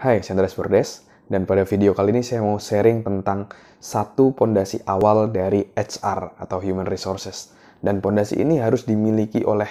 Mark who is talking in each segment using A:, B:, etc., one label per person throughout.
A: Hai, saya Andreas Bordes, dan pada video kali ini saya mau sharing tentang satu pondasi awal dari HR atau Human Resources. Dan pondasi ini harus dimiliki oleh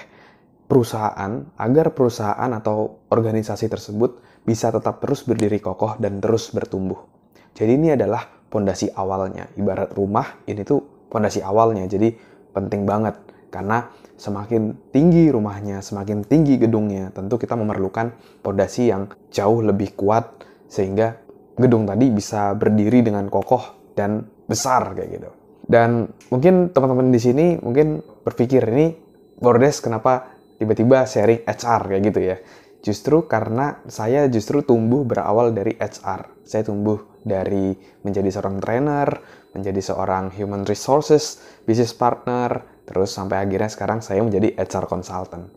A: perusahaan agar perusahaan atau organisasi tersebut bisa tetap terus berdiri kokoh dan terus bertumbuh. Jadi ini adalah pondasi awalnya. Ibarat rumah, ini tuh pondasi awalnya. Jadi penting banget karena semakin tinggi rumahnya, semakin tinggi gedungnya, tentu kita memerlukan pondasi yang jauh lebih kuat sehingga gedung tadi bisa berdiri dengan kokoh dan besar kayak gitu. Dan mungkin teman-teman di sini mungkin berpikir ini Bordes kenapa tiba-tiba sharing HR kayak gitu ya. Justru karena saya tumbuh berawal dari HR. Saya tumbuh dari menjadi seorang trainer, menjadi seorang human resources, business partner, terus sampai akhirnya sekarang saya menjadi HR consultant.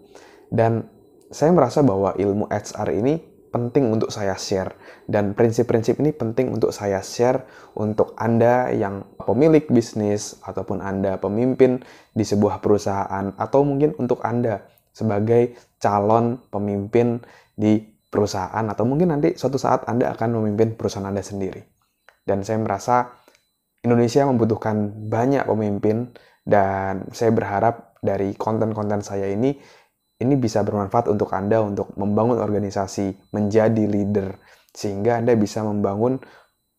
A: Dan saya merasa bahwa ilmu HR ini penting untuk saya share. Dan prinsip-prinsip ini penting untuk saya share untuk Anda yang pemilik bisnis, ataupun Anda pemimpin di sebuah perusahaan, atau mungkin untuk Anda sebagai calon pemimpin di perusahaan, atau mungkin nanti suatu saat Anda akan memimpin perusahaan Anda sendiri. Dan saya merasa Indonesia membutuhkan banyak pemimpin, dan saya berharap dari konten-konten saya ini bisa bermanfaat untuk Anda untuk membangun organisasi, menjadi leader, sehingga Anda bisa membangun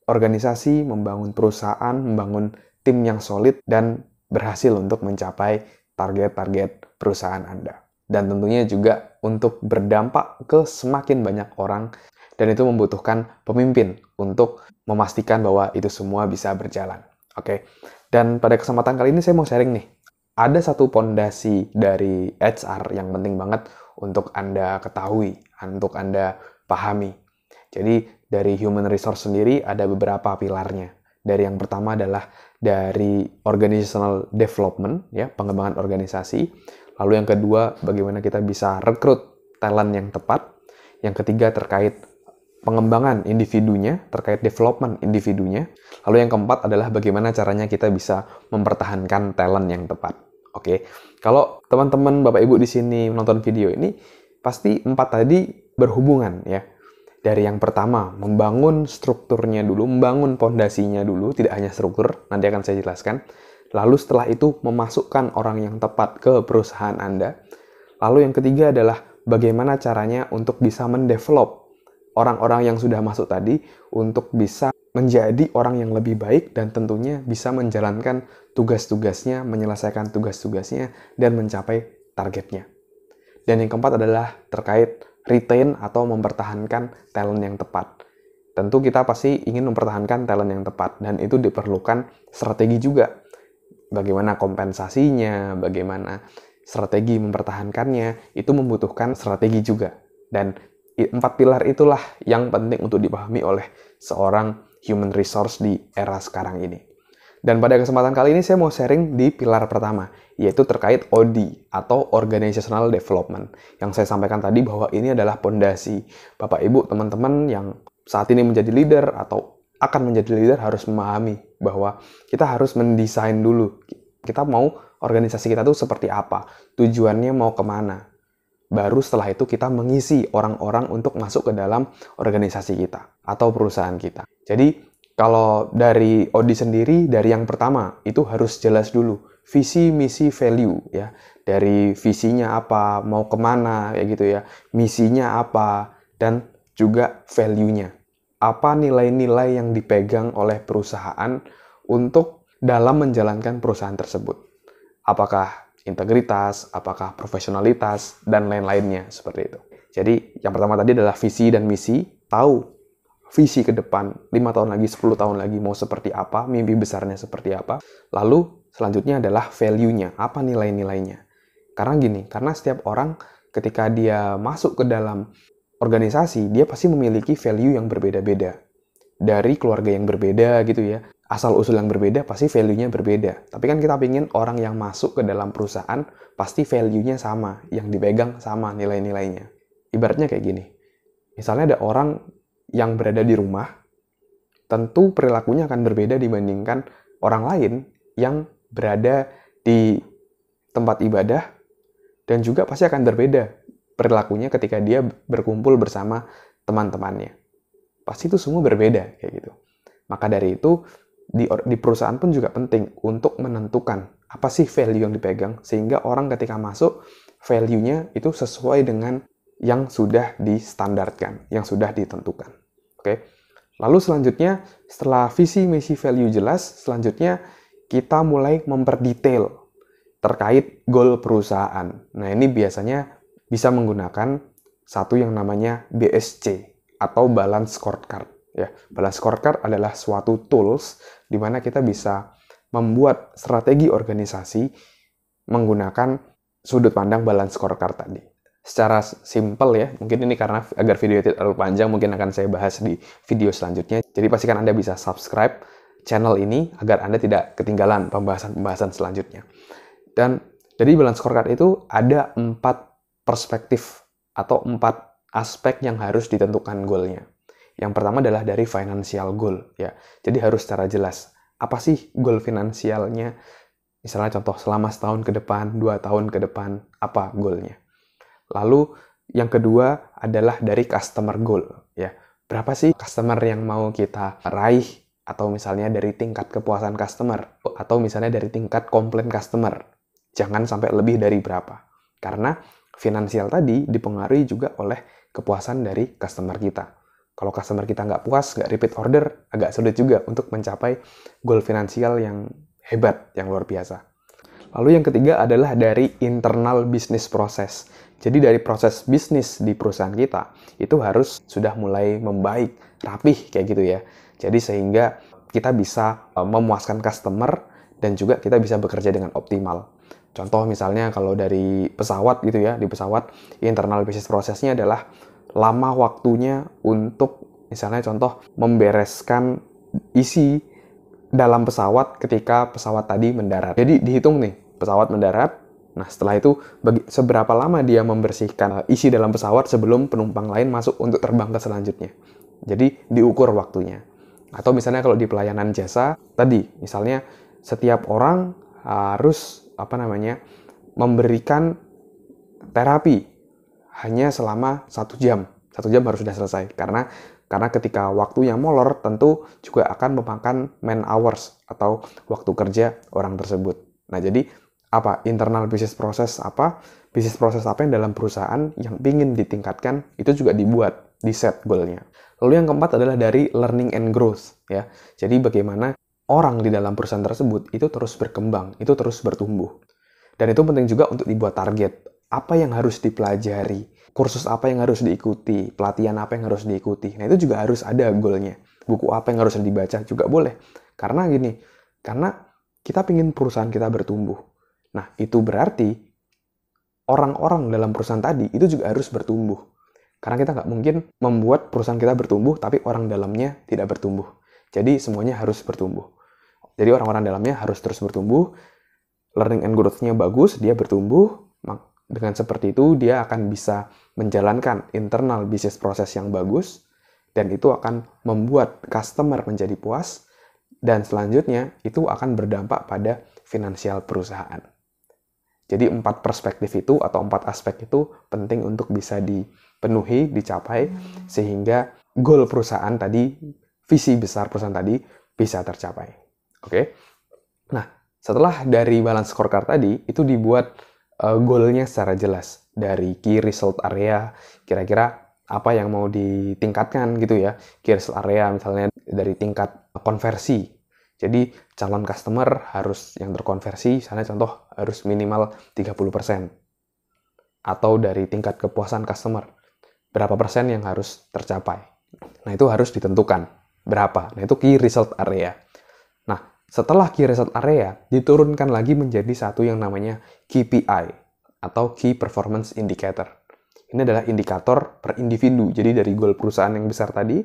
A: organisasi, membangun perusahaan, membangun tim yang solid, dan berhasil untuk mencapai target-target perusahaan Anda. Dan tentunya juga untuk berdampak ke semakin banyak orang, dan itu membutuhkan pemimpin untuk memastikan bahwa itu semua bisa berjalan. Oke, dan pada kesempatan kali ini saya mau sharing nih, ada satu pondasi dari HR yang penting banget untuk Anda ketahui, untuk Anda pahami. Jadi dari human resource sendiri ada beberapa pilarnya. Dari yang pertama adalah dari organizational development, ya, pengembangan organisasi. Lalu yang kedua, bagaimana kita bisa rekrut talent yang tepat. Yang ketiga terkait pengembangan individunya, terkait development individunya. Lalu yang keempat adalah bagaimana caranya kita bisa mempertahankan talent yang tepat. Oke, kalau teman-teman Bapak Ibu di sini menonton video ini, pasti empat tadi berhubungan ya. Dari yang pertama, membangun strukturnya dulu, membangun pondasinya dulu, tidak hanya struktur, nanti akan saya jelaskan. Lalu setelah itu memasukkan orang yang tepat ke perusahaan Anda. Lalu yang ketiga adalah bagaimana caranya untuk bisa mendevelop orang-orang yang sudah masuk tadi untuk bisa menjadi orang yang lebih baik dan tentunya bisa menjalankan tugas-tugasnya, menyelesaikan tugas-tugasnya, dan mencapai targetnya. Dan yang keempat adalah terkait retain atau mempertahankan talent yang tepat. Tentu kita pasti ingin mempertahankan talent yang tepat, dan itu diperlukan strategi juga. Bagaimana kompensasinya, bagaimana strategi mempertahankannya, itu membutuhkan strategi juga. Dan empat pilar itulah yang penting untuk dipahami oleh seorang human resource di era sekarang ini. Dan pada kesempatan kali ini saya mau sharing di pilar pertama, yaitu terkait OD atau Organizational Development. Yang saya sampaikan tadi bahwa ini adalah pondasi. Bapak, Ibu, teman-teman yang saat ini menjadi leader atau akan menjadi leader harus memahami bahwa kita harus mendesain dulu. Kita mau organisasi kita tuh seperti apa, tujuannya mau kemana. Baru setelah itu kita mengisi orang-orang untuk masuk ke dalam organisasi kita atau perusahaan kita. Jadi kalau dari OD sendiri, dari yang pertama itu harus jelas dulu visi, misi, value ya. Dari visinya apa, mau kemana kayak gitu ya, misinya apa, dan juga value-nya. Apa nilai-nilai yang dipegang oleh perusahaan untuk dalam menjalankan perusahaan tersebut. Apakah integritas, apakah profesionalitas, dan lain-lainnya seperti itu. Jadi yang pertama tadi adalah visi dan misi, tahu visi ke depan, 5 tahun lagi, 10 tahun lagi mau seperti apa, mimpi besarnya seperti apa. Lalu selanjutnya adalah value-nya, apa nilai-nilainya. Karena gini, karena setiap orang ketika dia masuk ke dalam organisasi, dia pasti memiliki value yang berbeda-beda. Dari keluarga yang berbeda gitu ya, asal-usul yang berbeda, pasti value-nya berbeda. Tapi kan kita ingin orang yang masuk ke dalam perusahaan, pasti value-nya sama, yang dipegang sama nilai-nilainya. Ibaratnya kayak gini, misalnya ada orang yang berada di rumah, tentu perilakunya akan berbeda dibandingkan orang lain yang berada di tempat ibadah, dan juga pasti akan berbeda perilakunya ketika dia berkumpul bersama teman-temannya. pasti itu semua berbeda kayak gitu. Maka dari itu di perusahaan pun juga penting untuk menentukan apa sih value yang dipegang, sehingga orang ketika masuk value-nya itu sesuai dengan yang sudah distandarkan, yang sudah ditentukan. Oke. Lalu selanjutnya, setelah visi, misi, value jelas, selanjutnya kita mulai memperdetail terkait goal perusahaan. Nah, ini biasanya bisa menggunakan satu yang namanya BSC atau Balance Scorecard. Ya, Balance Scorecard adalah suatu tools di mana kita bisa membuat strategi organisasi menggunakan sudut pandang Balance Scorecard tadi. Secara simpel ya, mungkin ini karena agar video tidak terlalu panjang, mungkin akan saya bahas di video selanjutnya. Jadi pastikan Anda bisa subscribe channel ini agar Anda tidak ketinggalan pembahasan-pembahasan selanjutnya. Dan dari Balance Scorecard itu ada 4 perspektif atau 4 aspek yang harus ditentukan goalnya. Yang pertama adalah dari financial goal, ya. Jadi harus secara jelas, apa sih goal finansialnya? Misalnya contoh, selama setahun ke depan, 2 tahun ke depan, apa goalnya? Lalu yang kedua adalah dari customer goal, ya. Berapa sih customer yang mau kita raih? Atau misalnya dari tingkat kepuasan customer, atau misalnya dari tingkat komplain customer. Jangan sampai lebih dari berapa. Karena finansial tadi dipengaruhi juga oleh kepuasan dari customer kita. Kalau customer kita nggak puas, nggak repeat order, agak sulit juga untuk mencapai goal finansial yang hebat, yang luar biasa. Lalu yang ketiga adalah dari internal business process. Jadi dari proses bisnis di perusahaan kita, itu harus sudah mulai membaik, rapih kayak gitu ya. Jadi sehingga kita bisa memuaskan customer dan juga kita bisa bekerja dengan optimal. Contoh misalnya kalau dari pesawat gitu ya, di pesawat internal business process-nya adalah lama waktunya untuk misalnya contoh membereskan isi dalam pesawat ketika pesawat tadi mendarat. Jadi dihitung nih, pesawat mendarat, nah setelah itu seberapa lama dia membersihkan isi dalam pesawat sebelum penumpang lain masuk untuk terbang ke selanjutnya. Jadi diukur waktunya. Atau misalnya kalau di pelayanan jasa, tadi misalnya setiap orang harus memberikan terapi hanya selama 1 jam. 1 jam harus sudah selesai. Karena ketika waktu yang molor tentu juga akan memakan man hours atau waktu kerja orang tersebut. Nah, jadi apa? Internal business process apa? Business process apa yang dalam perusahaan yang ingin ditingkatkan itu juga dibuat, di set goal-nya. Lalu yang keempat adalah dari learning and growth, ya. Jadi bagaimana orang di dalam perusahaan tersebut itu terus berkembang, itu terus bertumbuh. Dan itu penting juga untuk dibuat target. Apa yang harus dipelajari, kursus apa yang harus diikuti, pelatihan apa yang harus diikuti. Nah, itu juga harus ada goalnya. Buku apa yang harus dibaca juga boleh. Karena gini, karena kita ingin perusahaan kita bertumbuh. Nah, itu berarti orang-orang dalam perusahaan tadi itu juga harus bertumbuh. Karena kita nggak mungkin membuat perusahaan kita bertumbuh, tapi orang dalamnya tidak bertumbuh. Jadi, semuanya harus bertumbuh. Jadi, orang-orang dalamnya harus terus bertumbuh. Learning and growth-nya bagus, dia bertumbuh. Dengan seperti itu, dia akan bisa menjalankan internal business process yang bagus, dan itu akan membuat customer menjadi puas, dan selanjutnya itu akan berdampak pada finansial perusahaan. Jadi 4 perspektif itu atau 4 aspek itu penting untuk bisa dipenuhi, dicapai, sehingga goal perusahaan tadi, visi besar perusahaan tadi bisa tercapai. Oke? Nah, setelah dari balance scorecard tadi, itu dibuat goalnya secara jelas dari key result area, kira-kira apa yang mau ditingkatkan gitu ya. Key result area misalnya dari tingkat konversi. Jadi calon customer harus yang terkonversi, misalnya contoh harus minimal 30%. Atau dari tingkat kepuasan customer, berapa persen yang harus tercapai. Nah, itu harus ditentukan berapa. Nah, itu key result area. Nah, setelah key result area, diturunkan lagi menjadi satu yang namanya KPI, atau Key Performance Indicator. Ini adalah indikator per individu. Jadi dari goal perusahaan yang besar tadi,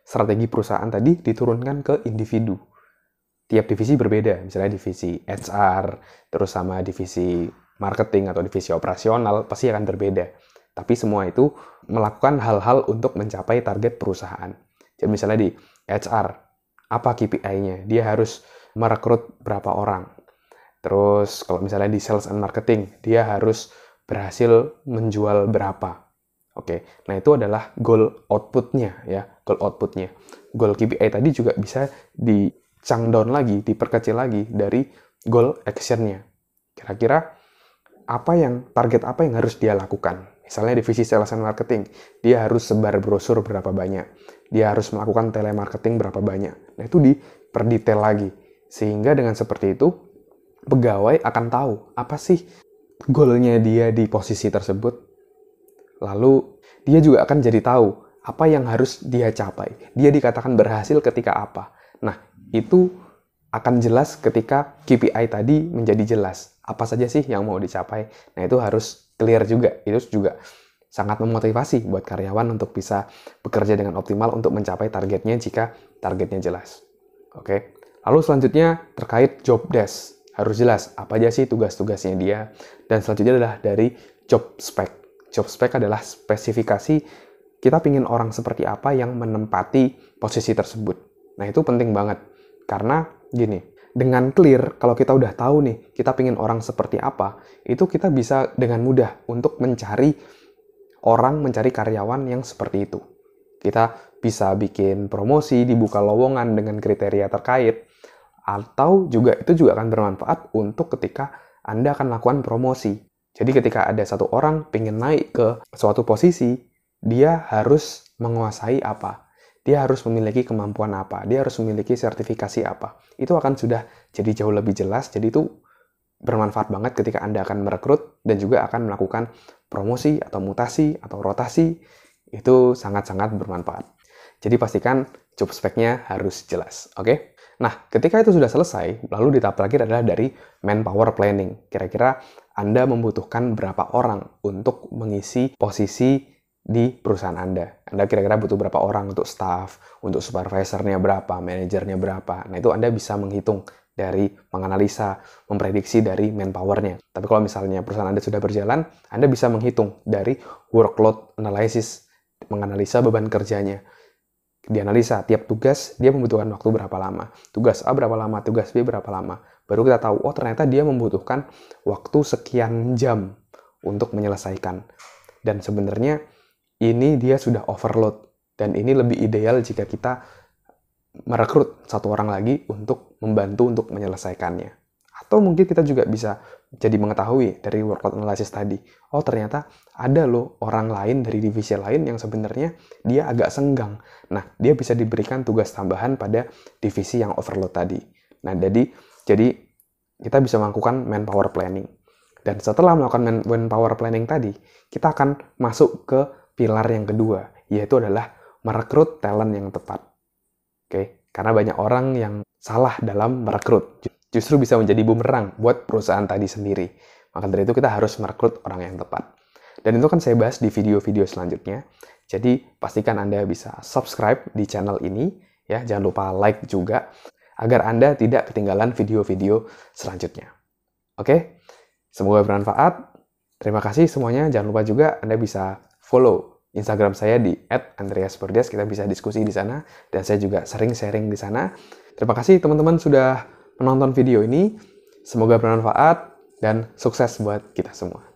A: strategi perusahaan tadi diturunkan ke individu. Tiap divisi berbeda, misalnya divisi HR, terus sama divisi marketing atau divisi operasional, pasti akan berbeda. Tapi semua itu melakukan hal-hal untuk mencapai target perusahaan. Jadi misalnya di HR, apa KPI-nya? Dia harus merekrut berapa orang. Terus kalau misalnya di sales and marketing, dia harus berhasil menjual berapa. Oke, nah itu adalah goal outputnya ya, goal outputnya. Goal KPI tadi juga bisa di-chunk down lagi, diperkecil lagi dari goal actionnya. Kira-kira target apa yang harus dia lakukan? Misalnya divisi sales and marketing, dia harus sebar brosur berapa banyak, dia harus melakukan telemarketing berapa banyak. Nah itu diperdetail lagi, sehingga dengan seperti itu pegawai akan tahu apa sih goalnya dia di posisi tersebut. Lalu dia juga akan jadi tahu apa yang harus dia capai. Dia dikatakan berhasil ketika apa. Nah, itu akan jelas ketika KPI tadi menjadi jelas. Apa saja sih yang mau dicapai. Nah, itu harus clear juga. Itu juga sangat memotivasi buat karyawan untuk bisa bekerja dengan optimal untuk mencapai targetnya jika targetnya jelas. Oke. Lalu selanjutnya terkait job desk. Harus jelas apa aja sih tugas-tugasnya dia. Dan selanjutnya adalah dari job spec. Job spec adalah spesifikasi kita pingin orang seperti apa yang menempati posisi tersebut. Nah, itu penting banget. Karena gini, dengan clear, kalau kita udah tahu nih, kita pingin orang seperti apa, itu kita bisa dengan mudah untuk mencari karyawan yang seperti itu. Kita bisa bikin promosi, dibuka lowongan dengan kriteria terkait, atau itu juga akan bermanfaat untuk ketika Anda akan lakukan promosi. Jadi ketika ada satu orang pengen naik ke suatu posisi, dia harus menguasai apa? Dia harus memiliki kemampuan apa? Dia harus memiliki sertifikasi apa? Itu akan sudah jadi jauh lebih jelas, jadi itu bermanfaat banget ketika Anda akan merekrut dan juga akan melakukan promosi atau mutasi atau rotasi, itu sangat-sangat bermanfaat. Jadi pastikan job spec-nya harus jelas, oke? Nah, ketika itu sudah selesai, lalu di tahap terakhir adalah dari manpower planning. Kira-kira Anda membutuhkan berapa orang untuk mengisi posisi di perusahaan Anda. Anda kira-kira butuh berapa orang untuk staff, untuk supervisornya berapa, manajernya berapa. Nah, itu Anda bisa menghitung dari menganalisa, memprediksi dari manpower-nya. Tapi kalau misalnya perusahaan Anda sudah berjalan, Anda bisa menghitung dari workload analysis, menganalisa beban kerjanya. Dianalisa tiap tugas dia membutuhkan waktu berapa lama, tugas A berapa lama, tugas B berapa lama. Baru kita tahu, oh ternyata dia membutuhkan waktu sekian jam untuk menyelesaikan. Dan sebenarnya ini dia sudah overload, dan ini lebih ideal jika kita merekrut satu orang lagi untuk membantu untuk menyelesaikannya. Atau mungkin kita juga bisa jadi mengetahui dari workload analysis tadi, oh ternyata ada loh orang lain dari divisi lain yang sebenarnya dia agak senggang. Nah, dia bisa diberikan tugas tambahan pada divisi yang overload tadi. Nah, jadi kita bisa melakukan manpower planning. Dan setelah melakukan manpower planning tadi, kita akan masuk ke pilar yang kedua, yaitu adalah merekrut talent yang tepat. Oke, karena banyak orang yang salah dalam merekrut. Justru bisa menjadi bumerang buat perusahaan tadi sendiri. Maka dari itu kita harus merekrut orang yang tepat. Dan itu kan saya bahas di video-video selanjutnya. Jadi pastikan Anda bisa subscribe di channel ini, ya. Jangan lupa like juga agar Anda tidak ketinggalan video-video selanjutnya. Oke? Semoga bermanfaat. Terima kasih semuanya. Jangan lupa juga Anda bisa follow Instagram saya di @andreasberdias. Kita bisa diskusi di sana dan saya juga sering sharing di sana. Terima kasih teman-teman sudah menonton video ini. Semoga bermanfaat dan sukses buat kita semua.